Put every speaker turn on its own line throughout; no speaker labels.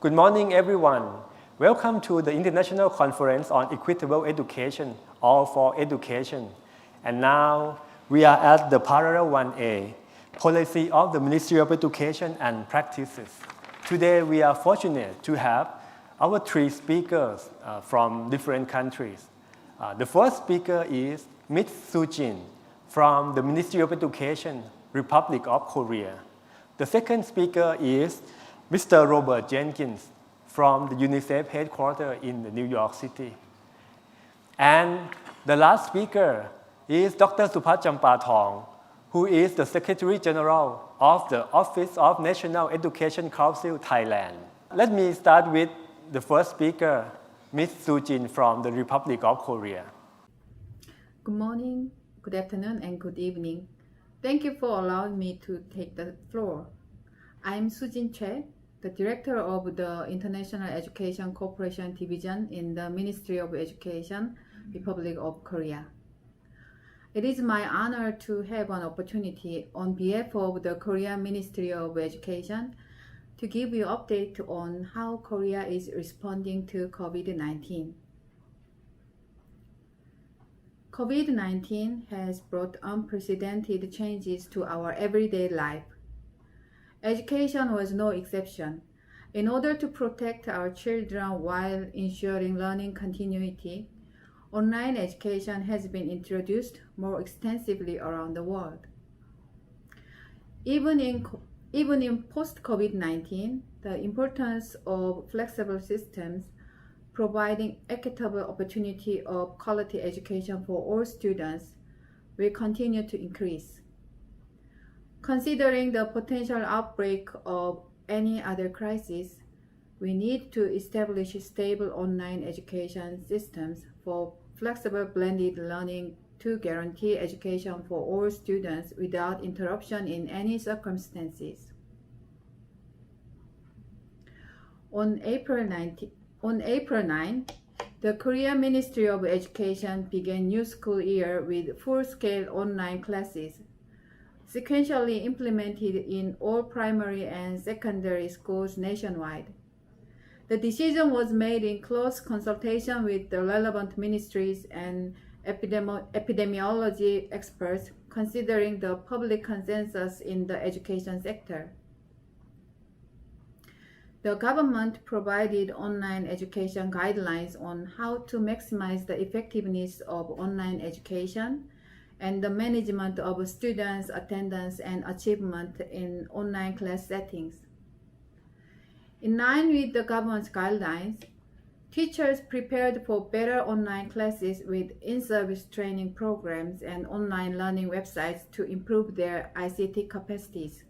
Good morning, everyone. Welcome to the International Conference on Equitable Education, All for Education. And now we are at the Parallel 1A, Policy of the Ministry of Education and Practices. Today we are fortunate to have our three speakers from different countries. The first speaker is Ms. Soo Jin from the Ministry of Education, Republic of Korea. The second speaker is Mr. Robert Jenkins from the Unicef headquarters in New York City. And the last speaker is Dr. Supat Champathong, who is the Secretary General of the Office of National Education Council, Thailand. Let me start with the first speaker, Ms. Soo Jin from the Republic of Korea.
Good morning, good afternoon, and good evening. Thank you for allowing me to take the floor. I'm Soo Jin Choi, the Director of the International Education Cooperation Division in the Ministry of Education, Republic of Korea. It is my honor to have an opportunity on behalf of the Korean Ministry of Education to give you an update on how Korea is responding to COVID-19. COVID-19 has brought unprecedented changes to our everyday life. Education was no exception. In order to protect our children while ensuring learning continuity, online education has been introduced more extensively around the world. Even in post-COVID-19, the importance of flexible systems providing equitable opportunity of quality education for all students will continue to increase. Considering the potential outbreak of any other crisis, we need to establish stable online education systems for flexible blended learning to guarantee education for all students without interruption in any circumstances. On April 9, the Korean Ministry of Education began new school year with full-scale online classes, sequentially implemented in all primary and secondary schools nationwide. The decision was made in close consultation with the relevant ministries and epidemiology experts, considering the public consensus in the education sector. The government provided online education guidelines on how to maximize the effectiveness of online education and the management of students' attendance and achievement in online class settings. In line with the government's guidelines, teachers prepared for better online classes with in-service training programs and online learning websites to improve their ICT capacities.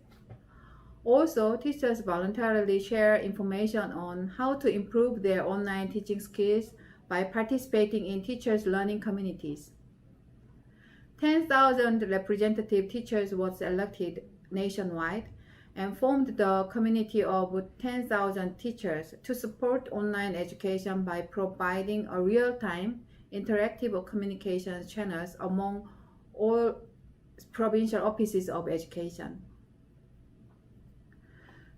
Also, teachers voluntarily share information on how to improve their online teaching skills by participating in teachers' learning communities. 10,000 representative teachers were selected nationwide and formed the community of 10,000 teachers to support online education by providing a real-time interactive communications channels among all provincial offices of education.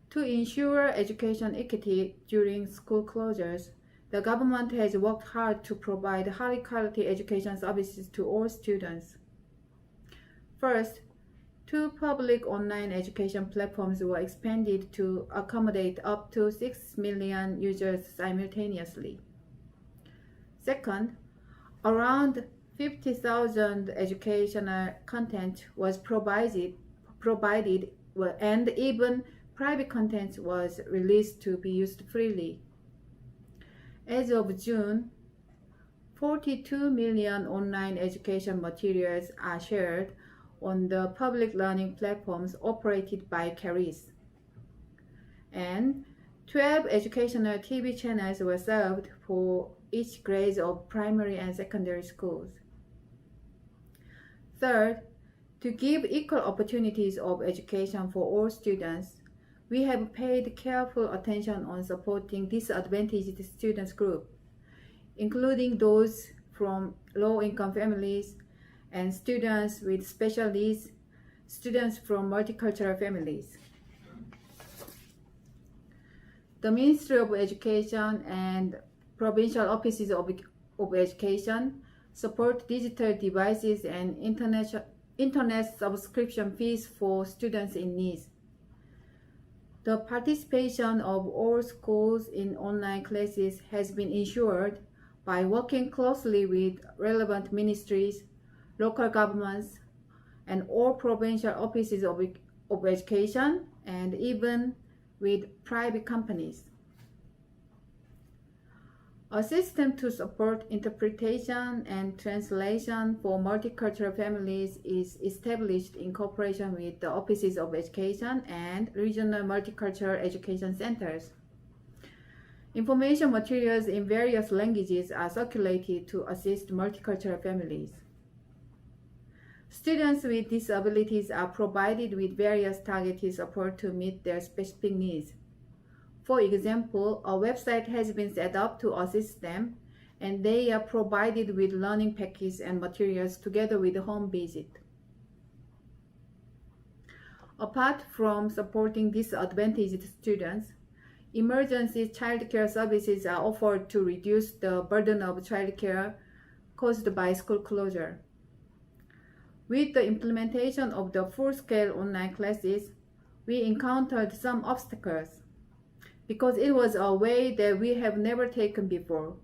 To ensure education equity during school closures, the government has worked hard to provide high-quality education services to all students. First, 2 public online education platforms were expanded to accommodate up to 6 million users simultaneously. Second, around 50,000 educational content was provided and even private content was released to be used freely. As of June, 42 million online education materials are shared on the public learning platforms operated by CARIS. And 12 educational TV channels were served for each grade of primary and secondary schools. Third, to give equal opportunities of education for all students, we have paid careful attention on supporting disadvantaged students group, including those from low-income families and students with special needs, students from multicultural families. The Ministry of Education and provincial offices of education support digital devices and internet subscription fees for students in need. The participation of all schools in online classes has been ensured by working closely with relevant ministries, local governments, and all provincial offices of education, and even with private companies. A system to support interpretation and translation for multicultural families is established in cooperation with the offices of education and regional multicultural education centers. Information materials in various languages are circulated to assist multicultural families. Students with disabilities are provided with various targeted support to meet their specific needs. For example, a website has been set up to assist them, and they are provided with learning packages and materials together with a home visit. Apart from supporting disadvantaged students, emergency childcare services are offered to reduce the burden of childcare caused by school closure. With the implementation of the full-scale online classes, we encountered some obstacles because it was a way that we have never taken before.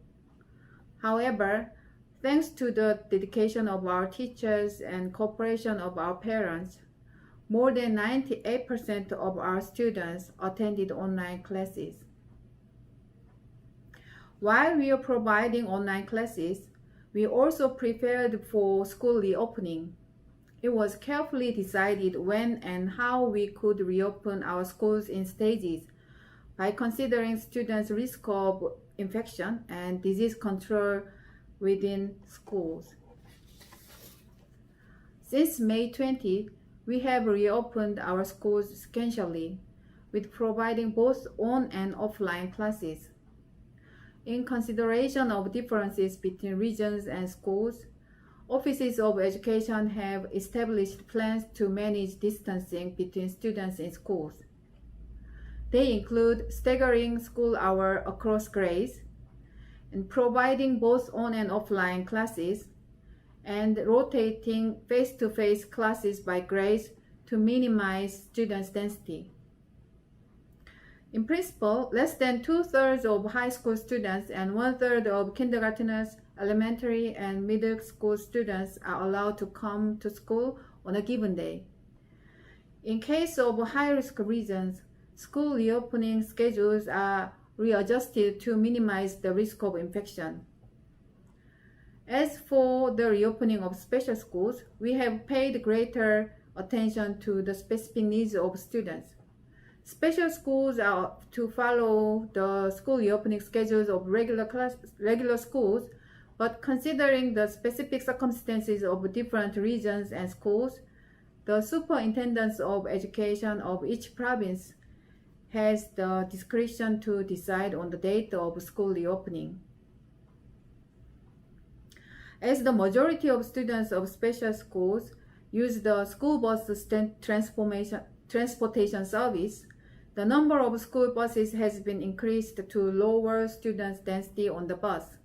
However, thanks to the dedication of our teachers and cooperation of our parents, more than 98% of our students attended online classes. While we are providing online classes, we also prepared for school reopening. It was carefully decided when and how we could reopen our schools in stages by considering students' risk of infection and disease control within schools. Since May 20, we have reopened our schools sequentially, with providing both on and offline classes. In consideration of differences between regions and schools, offices of education have established plans to manage distancing between students in schools. They include staggering school hours across grades, and providing both on and offline classes, and rotating face-to-face classes by grades to minimize students' density. In principle, less than 2/3 of high school students and 1/3 of kindergarteners, elementary and middle school students are allowed to come to school on a given day. In case of high-risk regions, school reopening schedules are readjusted to minimize the risk of infection. As for the reopening of special schools, we have paid greater attention to the specific needs of students. Special schools are to follow the school reopening schedules of regular schools, but considering the specific circumstances of different regions and schools, the superintendents of education of each province has the discretion to decide on the date of school reopening. As the majority of students of special schools use the school bus transportation service, the number of school buses has been increased to lower students' density on the bus.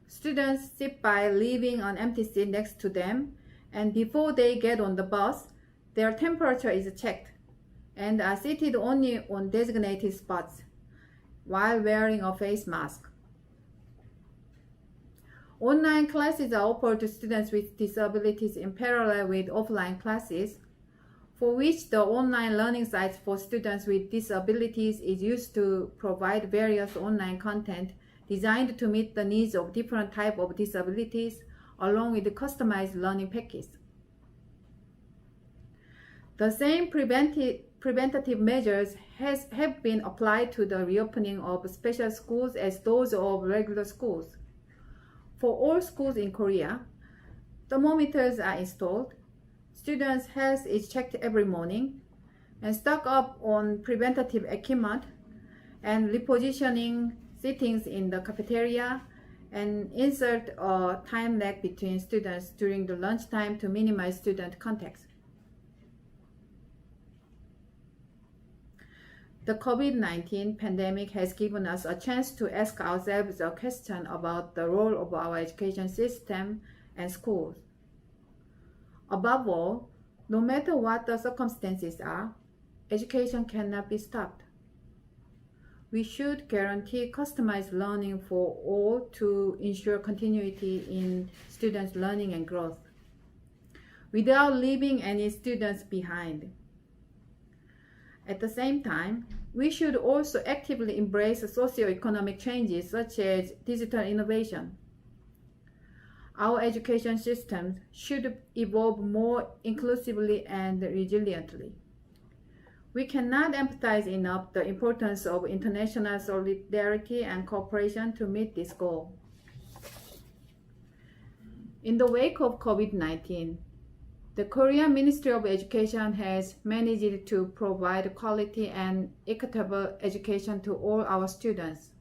Students sit by leaving an empty seat next to them, and before they get on the bus, their temperature is checked and are seated only on designated spots while wearing a face mask. Online classes are offered to students with disabilities in parallel with offline classes, for which the online learning sites for students with disabilities is used to provide various online content designed to meet the needs of different types of disabilities, along with the customized learning package. The same preventative measures have been applied to the reopening of special schools as those of regular schools. For all schools in Korea, thermometers are installed, students' health is checked every morning, and stock up on preventative equipment, and repositioning sittings in the cafeteria, and insert a time lag between students during the lunchtime to minimize student contacts. The COVID-19 pandemic has given us a chance to ask ourselves a question about the role of our education system and schools. Above all, no matter what the circumstances are, education cannot be stopped. We should guarantee customized learning for all to ensure continuity in students' learning and growth, without leaving any students behind. At the same time, we should also actively embrace socio-economic changes such as digital innovation. Our education systems should evolve more inclusively and resiliently. We cannot emphasize enough the importance of international solidarity and cooperation to meet this goal. In the wake of COVID-19, the Korean Ministry of Education has managed to provide quality and equitable education to all our students,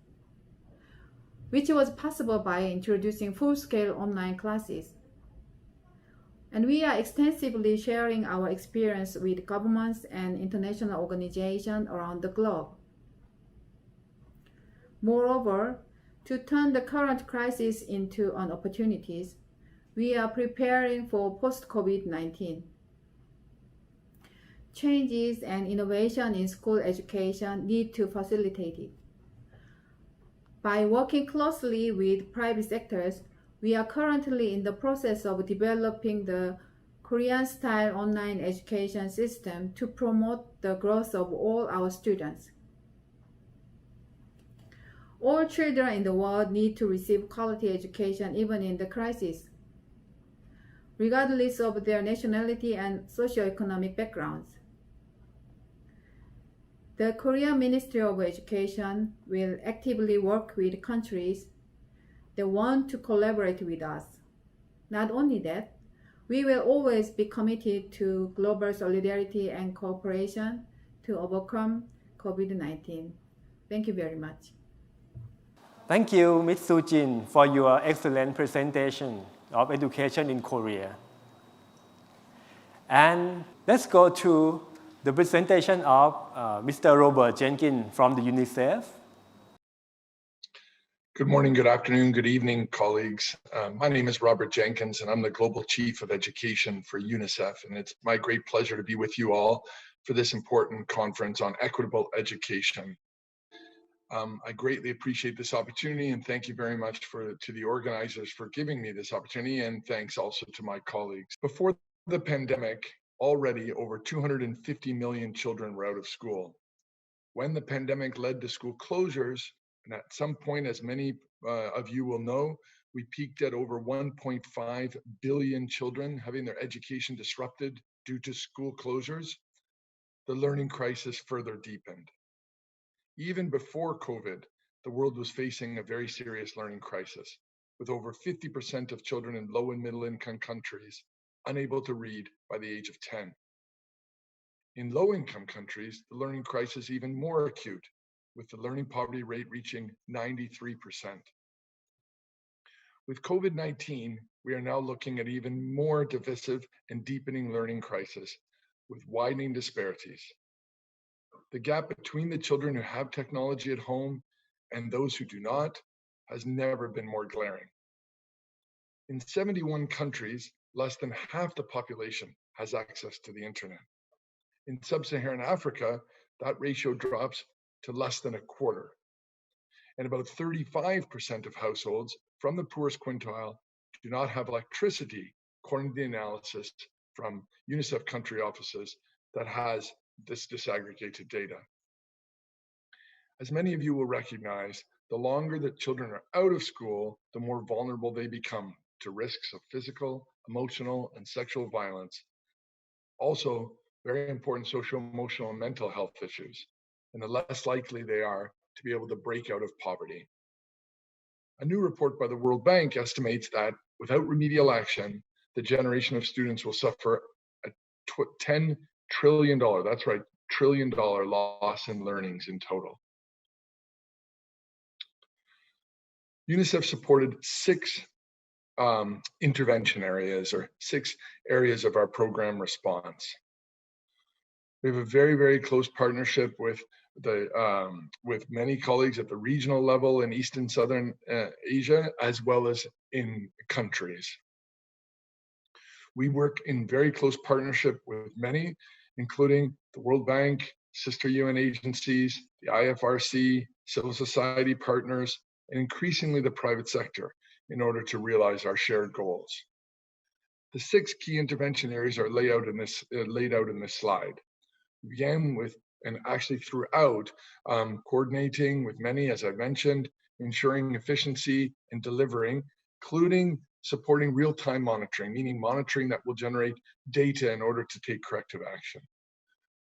which was possible by introducing full-scale online classes. And we are extensively sharing our experience with governments and international organizations around the globe. Moreover, to turn the current crisis into an opportunity, we are preparing for post-COVID-19. Changes and innovation in school education need to facilitate it. By working closely with private sectors, we are currently in the process of developing the Korean-style online education system to promote the growth of all our students. All children in the world need to receive quality education even in the crisis, regardless of their nationality and socioeconomic backgrounds. The Korean Ministry of Education will actively work with countries that want to collaborate with us. Not only that, we will always be committed to global solidarity and cooperation to overcome COVID-19. Thank you very much.
Thank you, Ms. Soo-jin, for your excellent presentation of education in Korea. And let's go to the presentation of Mr. Robert Jenkins from the Unicef.
Good morning, good afternoon, good evening, colleagues. My name is Robert Jenkins, and I'm the Global Chief of Education for Unicef. And it's my great pleasure to be with you all for this important conference on equitable education. I greatly appreciate this opportunity, and thank you very much to the organizers for giving me this opportunity, and thanks also to my colleagues. Before the pandemic, already over 250 million children were out of school. When the pandemic led to school closures, and at some point, as many of you will know, we peaked at over 1.5 billion children having their education disrupted due to school closures. The learning crisis further deepened. Even before COVID, the world was facing a very serious learning crisis, with over 50% of children in low and middle income countries unable to read by the age of 10. In low income countries, the learning crisis is even more acute, with the learning poverty rate reaching 93%. With COVID-19, we are now looking at even more divisive and deepening learning crisis with widening disparities. The gap between the children who have technology at home and those who do not has never been more glaring. In 71 countries, less than half the population has access to the internet. In sub-Saharan Africa, that ratio drops to less than a quarter. And about 35% of households from the poorest quintile do not have electricity, according to the analysis from Unicef country offices that has this disaggregated data. As many of you will recognize, the longer that children are out of school, the more vulnerable they become to risks of physical, emotional, and sexual violence. Also, very important social, emotional, and mental health issues, and the less likely they are to be able to break out of poverty. A new report by the World Bank estimates that without remedial action, the generation of students will suffer a $10 trillion, that's right, $1 trillion loss in learnings in total. UNICEF supported 6 intervention areas, or 6 areas of our program response. We have a very, very close partnership with with many colleagues at the regional level in East and Southern Asia, as well as in countries. We work in very close partnership with many, including the World Bank, sister UN agencies, the IFRC, civil society partners, and increasingly the private sector in order to realize our shared goals. The 6 key intervention areas are laid out in this slide. We began with, and actually throughout, coordinating with many, as I mentioned, ensuring efficiency and delivering, including supporting real-time monitoring, meaning monitoring that will generate data in order to take corrective action.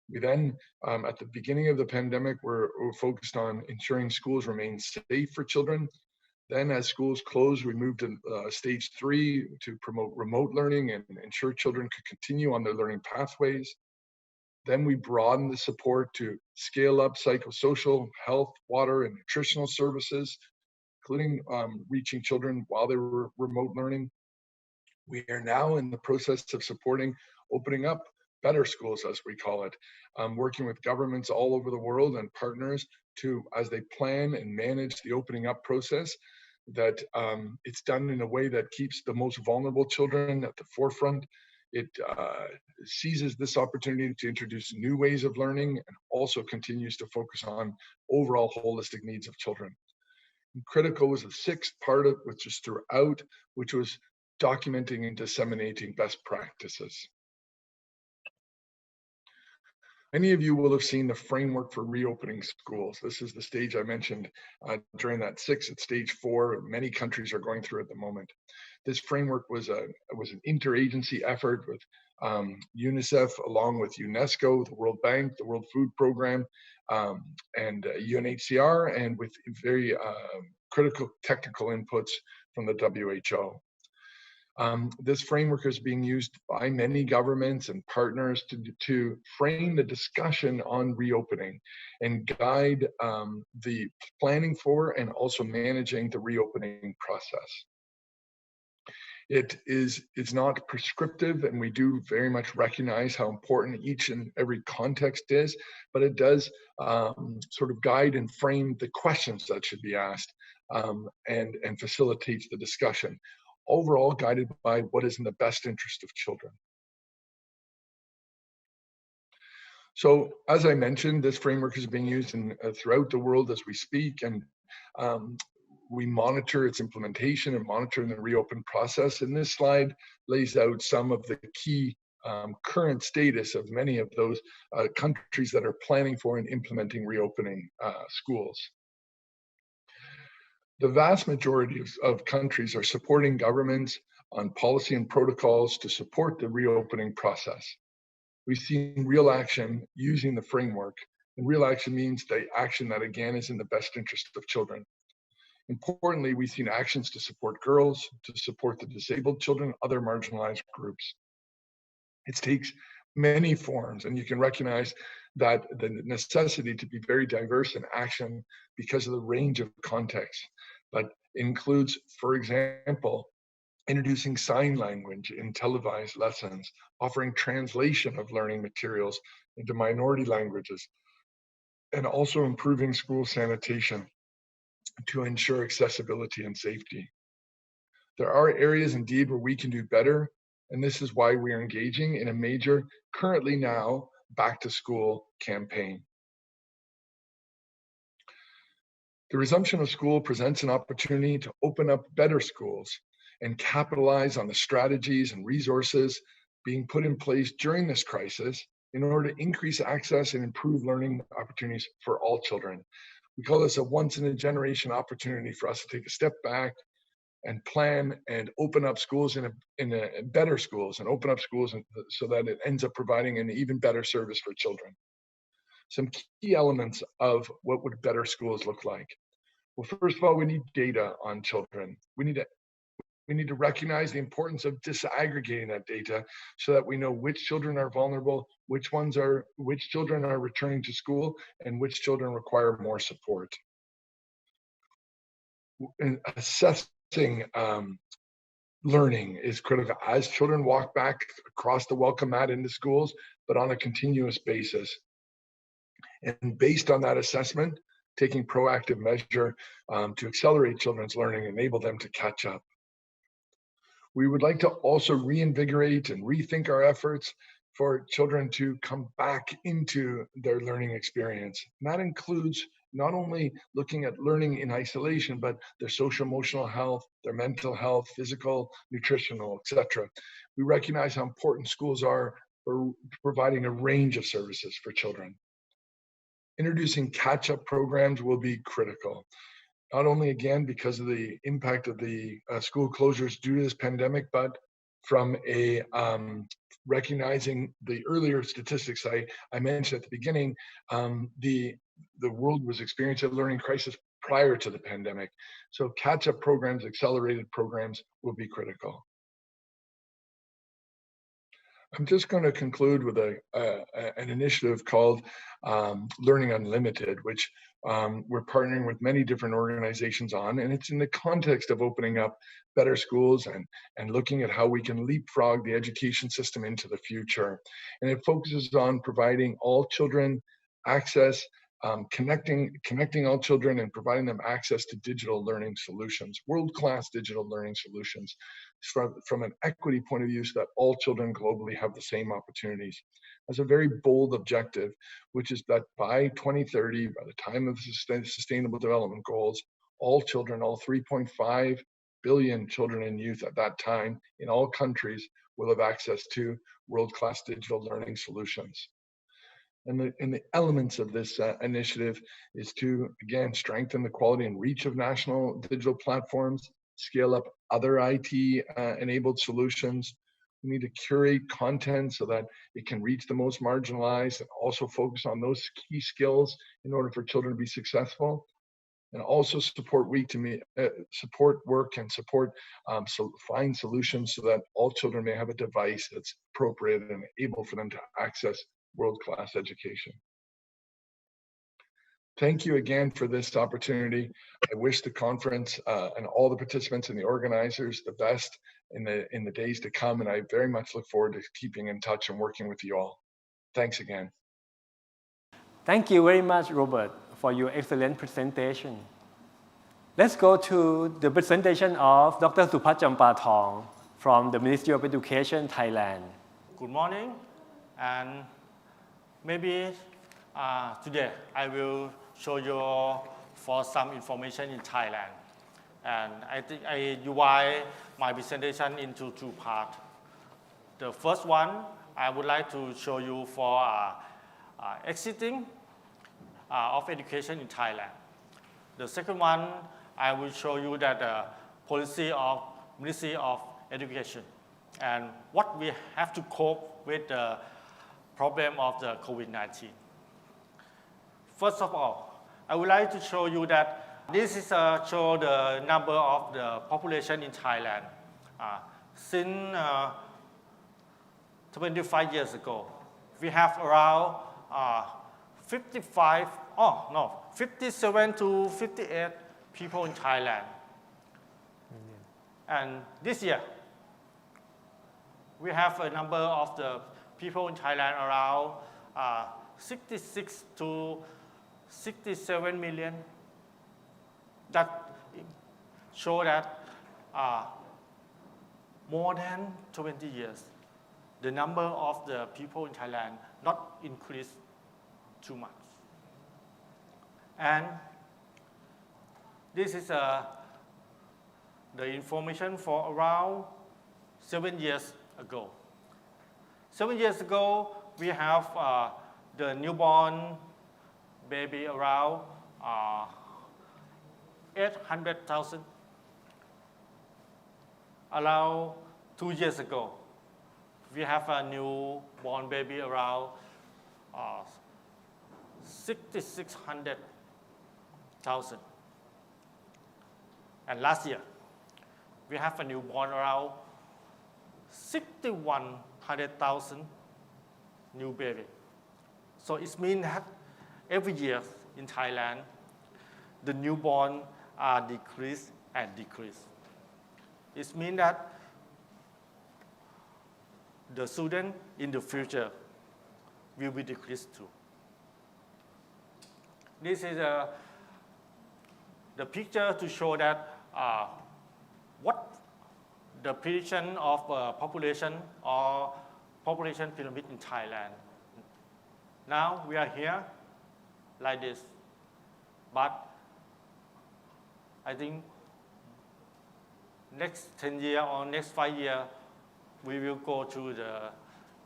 We then, at the beginning of the pandemic, we're focused on ensuring schools remain safe for children. Then as schools closed, we moved to stage 3 to promote remote learning and ensure children could continue on their learning pathways. Then we broadened the support to scale up psychosocial, health, water, and nutritional services, including reaching children while they were remote learning. We are now in the process of supporting opening up better schools, as we call it, working with governments all over the world and partners to, as they plan and manage the opening up process, that it's done in a way that keeps the most vulnerable children at the forefront. It seizes this opportunity to introduce new ways of learning and also continues to focus on overall holistic needs of children. And critical was the 6th part of which is throughout, which was documenting and disseminating best practices. Many of you will have seen the framework for reopening schools. This is the stage I mentioned during that 6 at stage 4. Many countries are going through at the moment. This framework was an interagency effort with Unicef, along with UNESCO, the World Bank, the World Food Program, and UNHCR, and with very critical technical inputs from the WHO. This framework is being used by many governments and partners to frame the discussion on reopening and guide the planning for and also managing the reopening process. It's not prescriptive, and we do very much recognize how important each and every context is, but it does sort of guide and frame the questions that should be asked and facilitates the discussion, overall guided by what is in the best interest of children. So, as I mentioned, this framework is being used throughout the world as we speak, and we monitor its implementation and monitoring the reopen process. And this slide lays out some of the key current status of many of those countries that are planning for and implementing reopening schools. The vast majority of countries are supporting governments on policy and protocols to support the reopening process. We've seen real action using the framework, and real action means the action that again is in the best interest of children. Importantly, we've seen actions to support girls, to support the disabled children, other marginalized groups. It takes many forms, and you can recognize that the necessity to be very diverse in action because of the range of contexts, but includes, for example, introducing sign language in televised lessons, offering translation of learning materials into minority languages, and also improving school sanitation to ensure accessibility and safety. There are areas indeed where we can do better, and this is why we are engaging in a major, currently now, back to school campaign. The resumption of school presents an opportunity to open up better schools and capitalize on the strategies and resources being put in place during this crisis in order to increase access and improve learning opportunities for all children. We call this a once-in-a-generation opportunity for us to take a step back and plan and open up schools in a better schools and open up schools so that it ends up providing an even better service for children. Some key elements of what would better schools look like. Well, first of all, we need data on children. We need to recognize the importance of disaggregating that data so that we know which children are vulnerable, which children are returning to school, and which children require more support. And assessing learning is critical as children walk back across the welcome mat into schools, but on a continuous basis. And based on that assessment, taking proactive measure to accelerate children's learning, enable them to catch up. We would like to also reinvigorate and rethink our efforts for children to come back into their learning experience. And that includes not only looking at learning in isolation, but their social emotional health, their mental health, physical, nutritional, etc. We recognize how important schools are for providing a range of services for children. Introducing catch-up programs will be critical. Not only again because of the impact of the school closures due to this pandemic, but from a recognizing the earlier statistics I mentioned at the beginning, the world was experiencing a learning crisis prior to the pandemic. So catch-up programs, accelerated programs will be critical. I'm just going to conclude with an initiative called Learning Unlimited, which we're partnering with many different organizations on, and it's in the context of opening up better schools and looking at how we can leapfrog the education system into the future. And it focuses on providing all children access, connecting all children and providing them access to digital learning solutions, world-class digital learning solutions from an equity point of view so that all children globally have the same opportunities. As a very bold objective, which is that by 2030, by the time of the Sustainable Development Goals, all children, all 3.5 billion children and youth at that time in all countries will have access to world-class digital learning solutions. And the elements of this initiative is to, again, strengthen the quality and reach of national digital platforms, scale up other IT-enabled solutions. We need to curate content so that it can reach the most marginalized and also focus on those key skills in order for children to be successful. And also support work and find solutions so that all children may have a device that's appropriate and able for them to access world-class education. Thank you again for this opportunity. I wish the conference and all the participants and the organizers the best in the days to come, and I very much look forward to keeping in touch and working with you all. Thanks again.
Thank you very much, Robert, for your excellent presentation. Let's go to the presentation of Dr. Supat Champathong from the Ministry of Education, Thailand.
Good morning, and maybe today I will show you for some information in Thailand. And I think I divide my presentation into two parts. The first one, I would like to show you for exiting of education in Thailand. The second one, I will show you that the policy of Ministry of Education and what we have to cope with the problem of the COVID-19. First of all, I would like to show you that this is show the number of the population in Thailand. Since 25 years ago, we have around 57 to 58 people in Thailand. And this year, we have a number of the people in Thailand around 66 to 67 million. That show that more than 20 years, the number of the people in Thailand not increased too much. And this is the information for around 7 years ago. 7 years ago, we have the newborn baby around 800,000. Around 2 years ago, we have a newborn baby around 6,600,000. And last year, we have a newborn around 6,100,000 new baby. So it means that every year in Thailand, the newborn are decreased and decreased. It means that the student in the future will be decreased too. This is the picture to show that what the prediction of population or population pyramid in Thailand. Now we are here like this, but I think next 10 years or next 5 years, we will go to the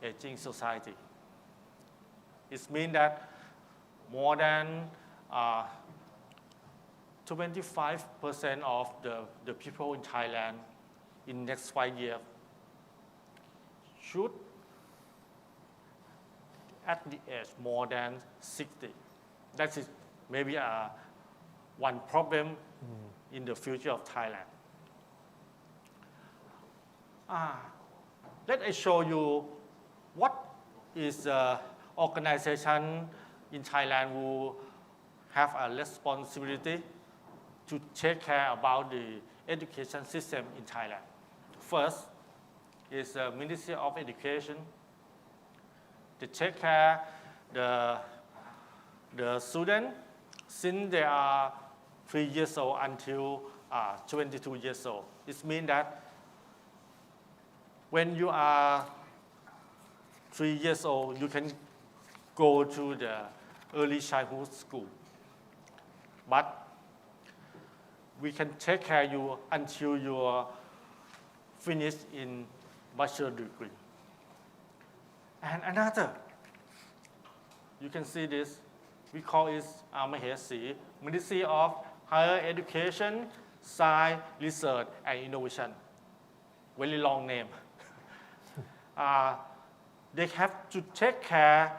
aging society. It means that more than 25% of the people in Thailand in next 5 years should at the age more than 60. That is maybe one problem in the future of Thailand. Let me show you what is the organization in Thailand who have a responsibility to take care about the education system in Thailand. First is the Ministry of Education. They take care the student since they are 3 years old until 22 years old. It means that when you are 3 years old, you can go to the early childhood school. But we can take care of you until you are finished in bachelor degree. And another, you can see this, we call it Mahesi, Ministry of Higher Education, Science, Research and Innovation. Very long name. They have to take care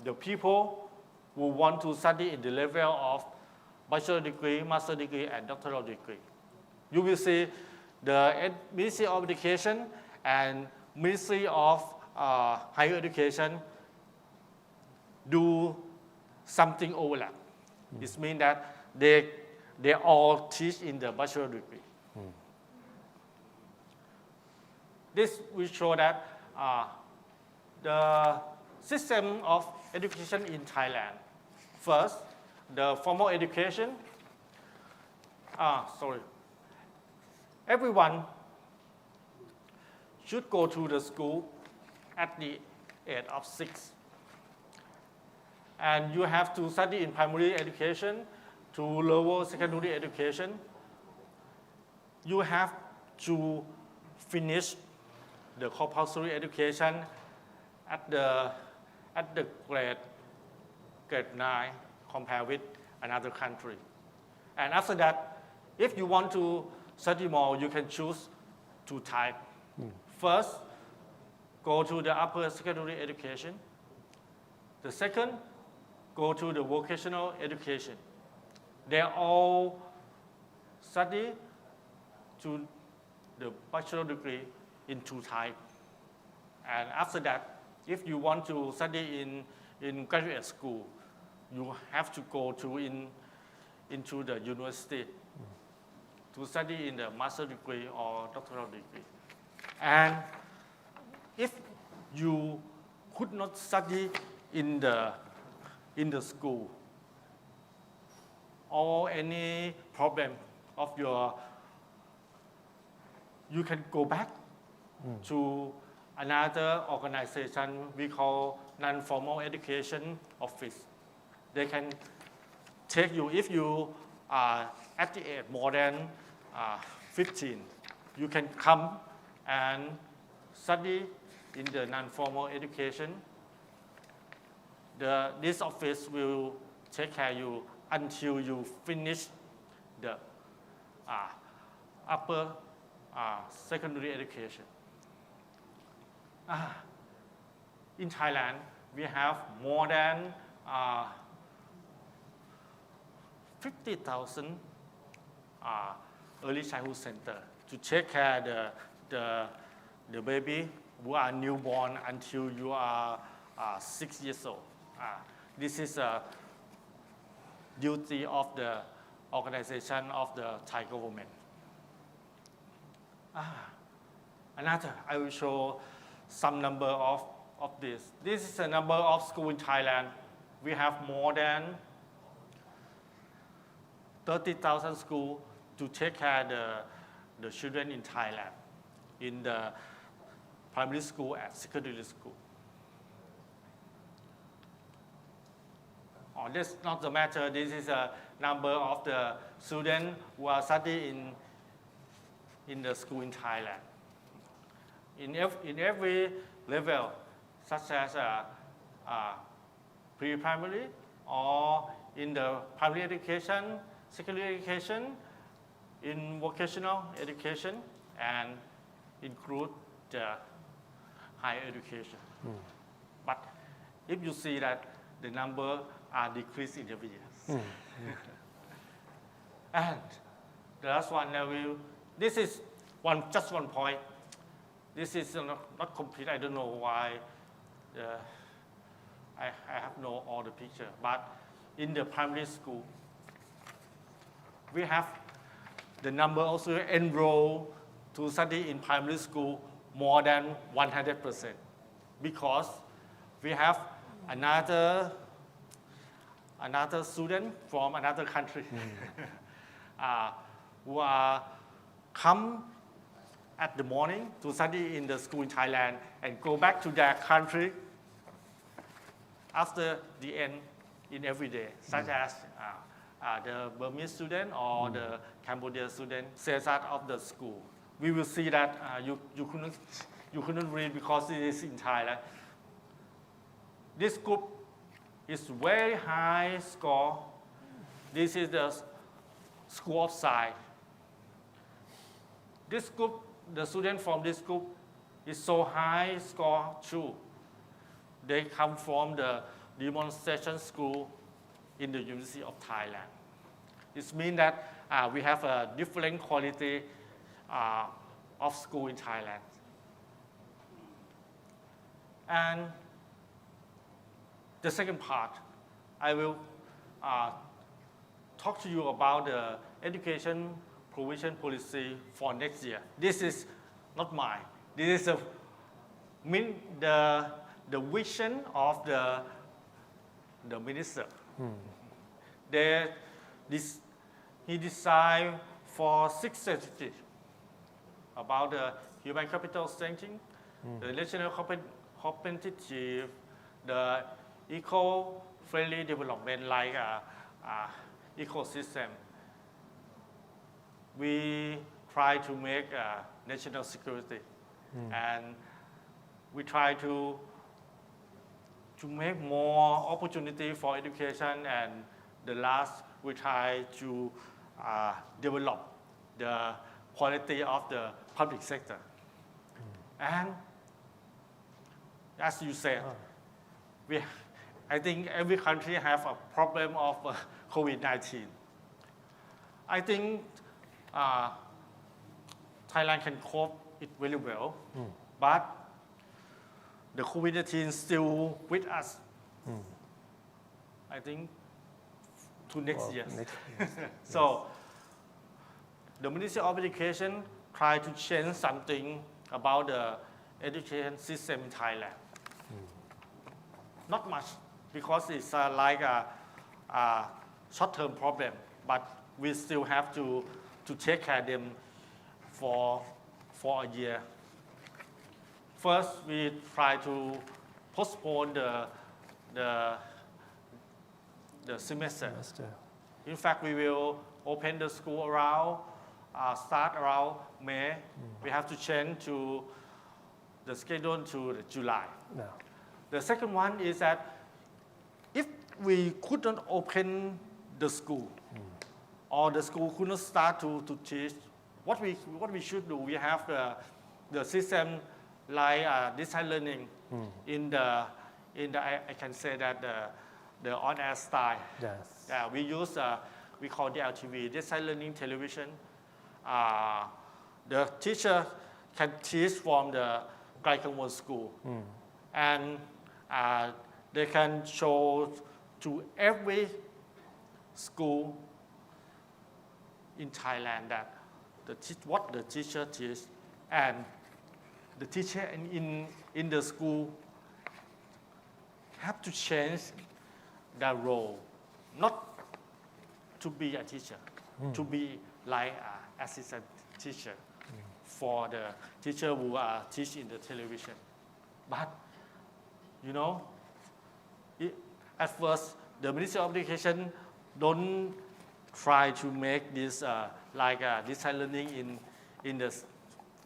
the people who want to study in the level of bachelor degree, master degree, and doctoral degree. You will see the Ministry of Education and Ministry of Higher Education do something overlap. It means that they all teach in the bachelor degree. This will show that the system of education in Thailand. First, the formal education. Everyone should go to the school at the age of 6. And you have to study in primary education to lower secondary education. You have to finish the compulsory education at the grade 9 compared with another country. And after that, if you want to study more, you can choose 2 types. First, go to the upper secondary education. The second, go to the vocational education. They all study to the bachelor degree in 2 types. And after that, if you want to study in graduate school, you have to go into the university to study in the master degree or doctoral degree. And if you could not study in the school or any problem of you can go back to another organization we call non-formal education office. They can take you, if you are at the age more than 15, you can come and study in the non-formal education. This office will take care of you until you finish the upper secondary education. In Thailand, we have more than 50,000 early childhood center to take care the baby who are newborn until you are 6 years old. This is a duty of the organization of the Thai government. Another, I will show some number of this. This is the number of schools in Thailand. We have more than 30,000 schools to take care of the children in Thailand, in the primary school and secondary school. Oh, that's not the matter. This is a number of the students who are studying in the school in Thailand. In every level, such as pre-primary or in the primary education, secondary education, in vocational education, and include the higher education. But if you see that the number are decreasing every year. And the last one, this is just one point. This is not complete. I don't know why I have no all the picture. But in the primary school, we have the number also enrolled to study in primary school more than 100%, because we have another student from another country who are come at the morning to study in the school in Thailand and go back to their country after the end in every day, such as the Burmese student or the Cambodia student says out of the school. We will see that you couldn't read because it is in Thailand. This group is very high score. This is the school of science. This group, the student from this group is so high score too. They come from the demonstration school in the University of Thailand. It means that we have a different quality of school in Thailand. And the second part, I will talk to you about the education provision policy for next year. This is not mine. This is the vision of the minister. He designed for 6 strategies about the human capital strengthening, the national competitive, the eco-friendly development like ecosystem. We try to make national security, and we try to make more opportunity for education, and the last we try to develop the quality of the public sector. And as you said, I think every country have a problem of COVID-19. I think Thailand can cope it very well, but the COVID-19 still with us. I think to next year. So the Ministry of Education tried to change something about the education system in Thailand. Not much, because it's like a short-term problem, but we still have to take care of them for a year. First, we try to postpone the semester. In fact, we will open the school around, start around May. We have to change to the schedule to July.
No.
The second one is that if we couldn't open the school, or the school couldn't start to teach, what we should do, we have the system like distance learning in the I can say that the on-air style.
Yes.
We use we call DLTV, distance learning television. The teacher can teach from the Gaikamwon school, and they can show to every school in Thailand that what the teacher teaches, and the teacher in the school have to change their role, not to be a teacher, to be like an assistant teacher for the teacher who teach in the television. But, you know, at first, the Ministry of Education don't try to make this like distance learning in the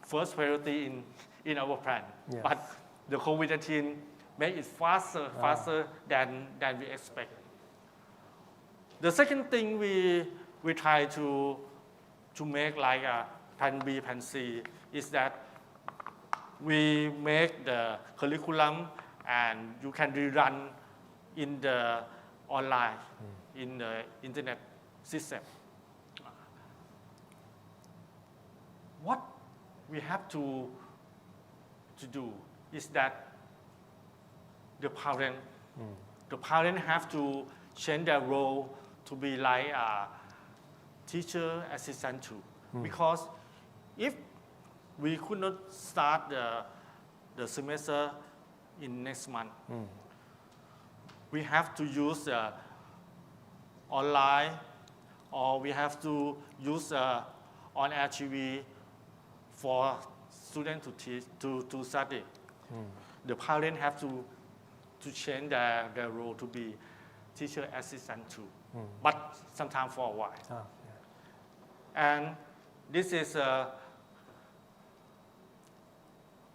first priority in our plan.
Yes.
But the COVID-19 make it faster than we expect. The second thing we try to make like a plan B, plan C is that we make the curriculum and you can rerun in the online, in the internet system. What we have to do is that the parent have to change their role to be like a teacher assistant too. Because if we could not start the semester in next month, we have to use online, or we have to use on-air TV for students to teach, to study. The parents have to change their role to be teacher assistant too, but sometimes for a while. And this is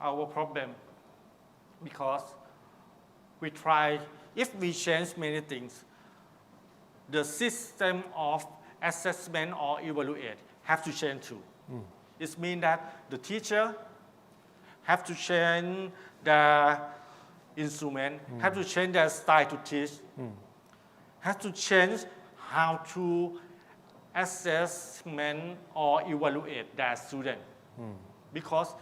our problem, because we try, if we change many things, the system of assessment or evaluate have to change too. It means that the teacher have to change their instrument, have to change their style to teach, have to change how to assessment or evaluate their student. Because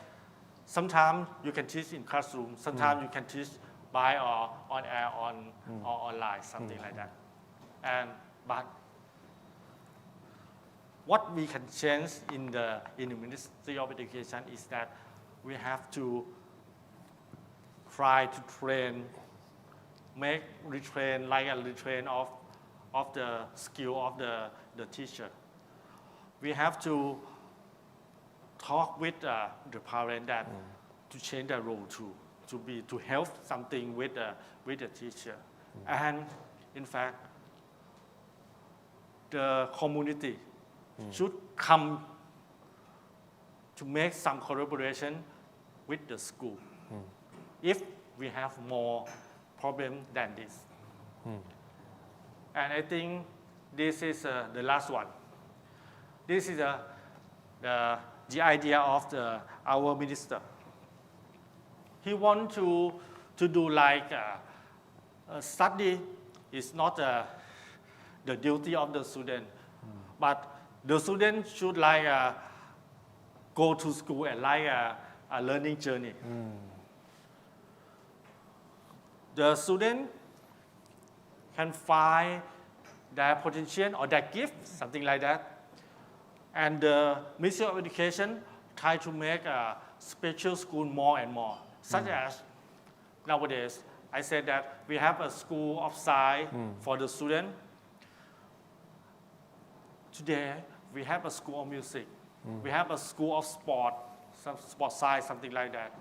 sometimes you can teach in classroom, sometimes you can teach by or on air or online, something like that. But what we can change in the Ministry of Education is that we have to try to train, retrain, like a retrain of the skill of the teacher. We have to talk with the parent that to change the role to help something with the teacher. And in fact, the community should come to make some collaboration with the school if we have more problem than this. And I think this is the last one. This is the idea of our minister. He wants to do like a study is not the duty of the student, but the student should like go to school and like a learning journey. The student can find their potential or their gift, something like that. And the Ministry of Education try to make a special school more and more, such as nowadays, I said that we have a school of science for the student. Today, we have a school of music. We have a school of sport, some sport science, something like that.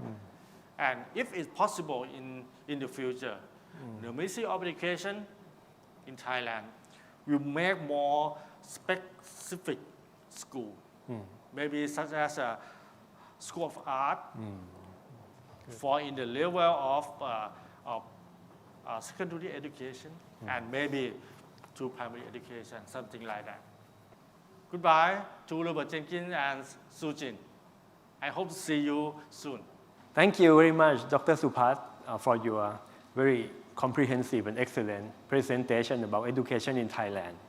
And if it's possible in the future, the Ministry of Education in Thailand will make more specific school, maybe such as a school of art for in the level of secondary education and maybe to primary education, something like that. Goodbye to Robert Jenkins and Sujin. I hope to see you soon.
Thank you very much, Dr. Supat, for your very comprehensive and excellent presentation about education in Thailand.